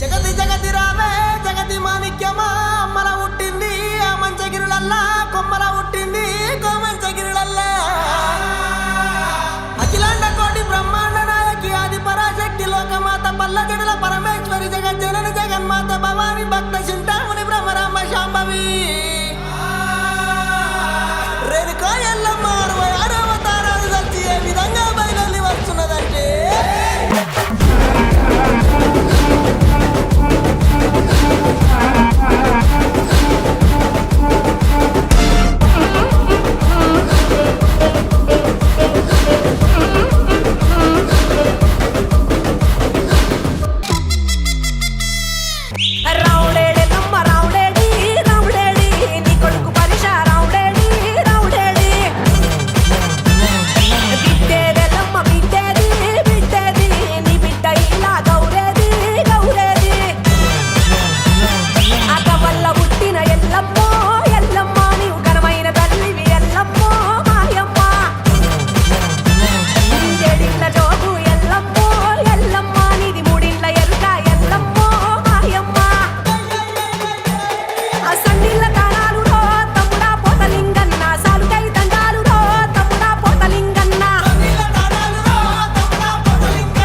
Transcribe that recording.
జగతి జగతి రావే జగతి మాణిక్యమా అమ్మల పుట్టింది ఆ మంచగిరులల్లా కొమ్మల పుట్టింది కోమంచగిరులల్లా అఖిలాండ కోటి బ్రహ్మాండ నాయకి ఆది పరాశక్తి లోకమాత పల్ల జడుల పరమేశ్వరి జగజ్జనని జగన్మాత భవాని భక్త